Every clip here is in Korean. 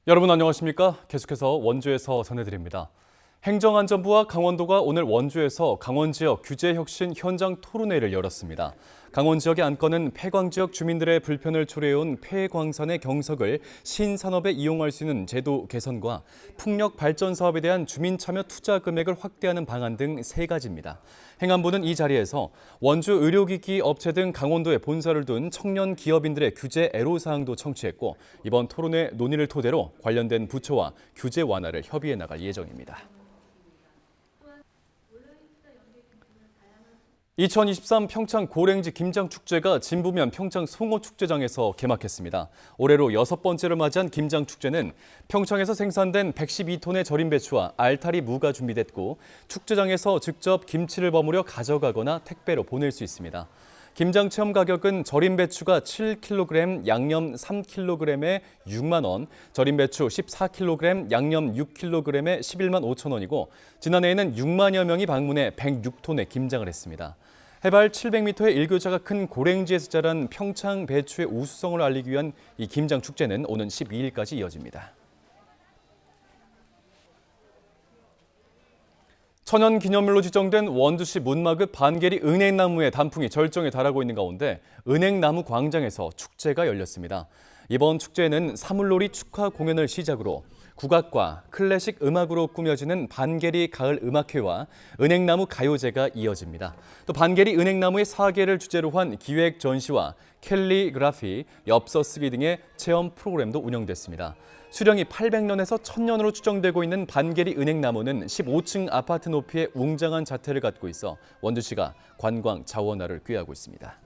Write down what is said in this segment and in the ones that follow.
여러분 안녕하십니까? 계속해서 원주에서 전해드립니다. 행정안전부와 강원도가 오늘 원주에서 강원 지역 규제 혁신 현장 토론회를 열었습니다. 강원 지역의 안건은 폐광 지역 주민들의 불편을 초래해온 폐광산의 경석을 신산업에 이용할 수 있는 제도 개선과 풍력 발전 사업에 대한 주민 참여 투자 금액을 확대하는 방안 등 3가지입니다. 행안부는 이 자리에서 원주 의료기기 업체 등 강원도에 본사를 둔 청년 기업인들의 규제 애로사항도 청취했고 이번 토론회 논의를 토대로 관련된 부처와 규제 완화를 협의해 나갈 예정입니다. 2023 평창 고랭지 김장축제가 진부면 평창 송어축제장에서 개막했습니다. 올해로 6번째를 맞이한 김장축제는 평창에서 생산된 112톤의 절임 배추와 알타리 무가 준비됐고 축제장에서 직접 김치를 버무려 가져가거나 택배로 보낼 수 있습니다. 김장 체험 가격은 절임 배추가 7kg, 양념 3kg에 6만 원, 절임 배추 14kg, 양념 6kg에 11만 5천 원이고 지난해에는 6만여 명이 방문해 106톤의 김장을 했습니다. 해발 700m의 일교차가 큰 고랭지에서 자란 평창 배추의 우수성을 알리기 위한 이 김장 축제는 오는 12일까지 이어집니다. 천연기념물로 지정된 원주시 문마급 반계리 은행나무의 단풍이 절정에 달하고 있는 가운데 은행나무 광장에서 축제가 열렸습니다. 이번 축제에는 사물놀이 축하 공연을 시작으로 국악과 클래식 음악으로 꾸며지는 반계리 가을 음악회와 은행나무 가요제가 이어집니다. 또 반계리 은행나무의 사계를 주제로 한 기획 전시와 캘리그라피, 엽서 쓰기 등의 체험 프로그램도 운영됐습니다. 수령이 800년에서 1000년으로 추정되고 있는 반계리 은행나무는 15층 아파트 높이의 웅장한 자태를 갖고 있어 원주시가 관광 자원화를 꾀하고 있습니다.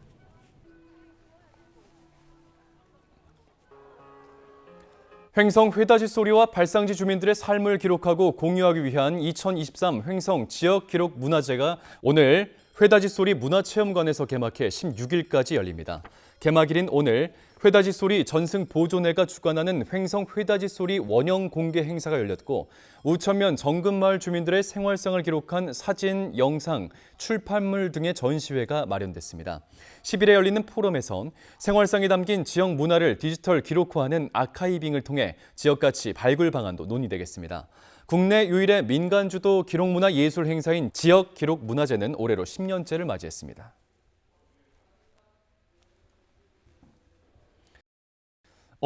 횡성 회다지 소리와 발상지 주민들의 삶을 기록하고 공유하기 위한 2023 횡성 지역기록 문화제가 오늘 회다지 소리 문화체험관에서 개막해 16일까지 열립니다. 개막일인 오늘 회다지 소리 전승 보존회가 주관하는 횡성 회다지 소리 원형 공개 행사가 열렸고 우천면 정금마을 주민들의 생활상을 기록한 사진, 영상, 출판물 등의 전시회가 마련됐습니다. 10일에 열리는 포럼에선 생활상이 담긴 지역 문화를 디지털 기록화하는 아카이빙을 통해 지역가치 발굴 방안도 논의되겠습니다. 국내 유일의 민간주도 기록문화 예술 행사인 지역기록문화제는 올해로 10년째를 맞이했습니다.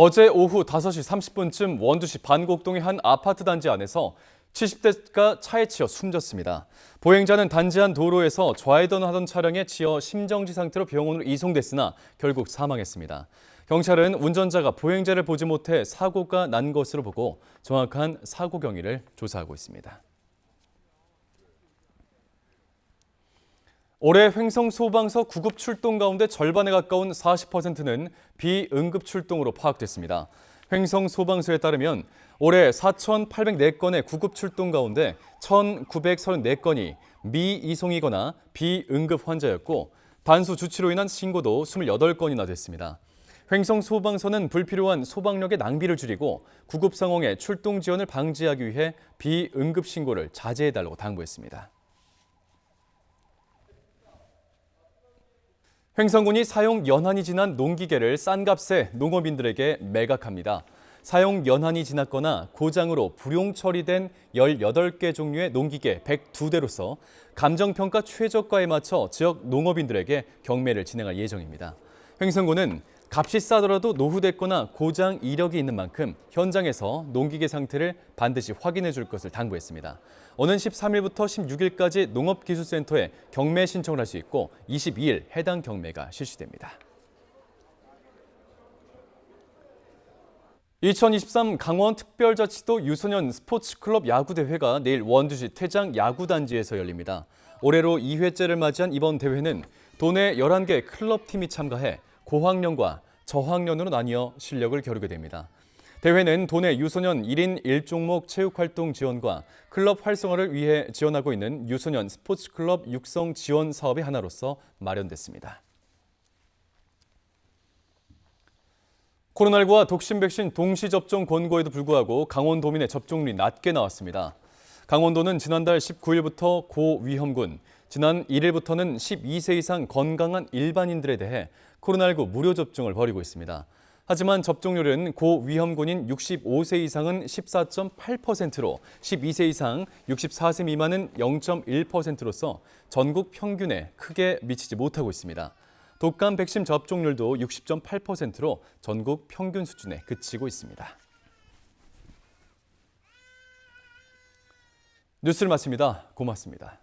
어제 오후 5시 30분쯤 원주시 반곡동의 한 아파트 단지 안에서 70대가 차에 치여 숨졌습니다. 보행자는 단지 안 도로에서 좌회전하던 차량에 치여 심정지 상태로 병원으로 이송됐으나 결국 사망했습니다. 경찰은 운전자가 보행자를 보지 못해 사고가 난 것으로 보고 정확한 사고 경위를 조사하고 있습니다. 올해 횡성 소방서 구급 출동 가운데 절반에 가까운 40%는 비응급 출동으로 파악됐습니다. 횡성 소방서에 따르면 올해 4,804건의 구급 출동 가운데 1,934건이 미이송이거나 비응급 환자였고 단수 주치로 인한 신고도 28건이나 됐습니다. 횡성 소방서는 불필요한 소방력의 낭비를 줄이고 구급 상황의 출동 지연을 방지하기 위해 비응급 신고를 자제해달라고 당부했습니다. 횡성군이 사용 연한이 지난 농기계를 싼 값에 농업인들에게 매각합니다. 사용 연한이 지났거나 고장으로 불용 처리된 18개 종류의 농기계 102대로서 감정평가 최저가에 맞춰 지역 농업인들에게 경매를 진행할 예정입니다. 횡성군은 값이 싸더라도 노후됐거나 고장 이력이 있는 만큼 현장에서 농기계 상태를 반드시 확인해 줄 것을 당부했습니다. 오는 13일부터 16일까지 농업기술센터에 경매 신청을 할 수 있고 22일 해당 경매가 실시됩니다. 2023 강원특별자치도 유소년 스포츠클럽 야구대회가 내일 원주시 태장 야구단지에서 열립니다. 올해로 2회째를 맞이한 이번 대회는 도내 11개 클럽팀이 참가해 고학년과 저학년으로 나뉘어 실력을 겨루게 됩니다. 대회는 도내 유소년 1인 1종목 체육활동 지원과 클럽 활성화를 위해 지원하고 있는 유소년 스포츠클럽 육성 지원 사업의 하나로서 마련됐습니다. 코로나19와 독심 백신 동시 접종 권고에도 불구하고 강원도민의 접종률이 낮게 나왔습니다. 강원도는 지난달 19일부터 고위험군, 지난 1일부터는 12세 이상 건강한 일반인들에 대해 코로나19 무료 접종을 벌이고 있습니다. 하지만 접종률은 고위험군인 65세 이상은 14.8%로 12세 이상 64세 미만은 0.1%로서 전국 평균에 크게 미치지 못하고 있습니다. 독감 백신 접종률도 60.8%로 전국 평균 수준에 그치고 있습니다. 뉴스를 마칩니다. 고맙습니다.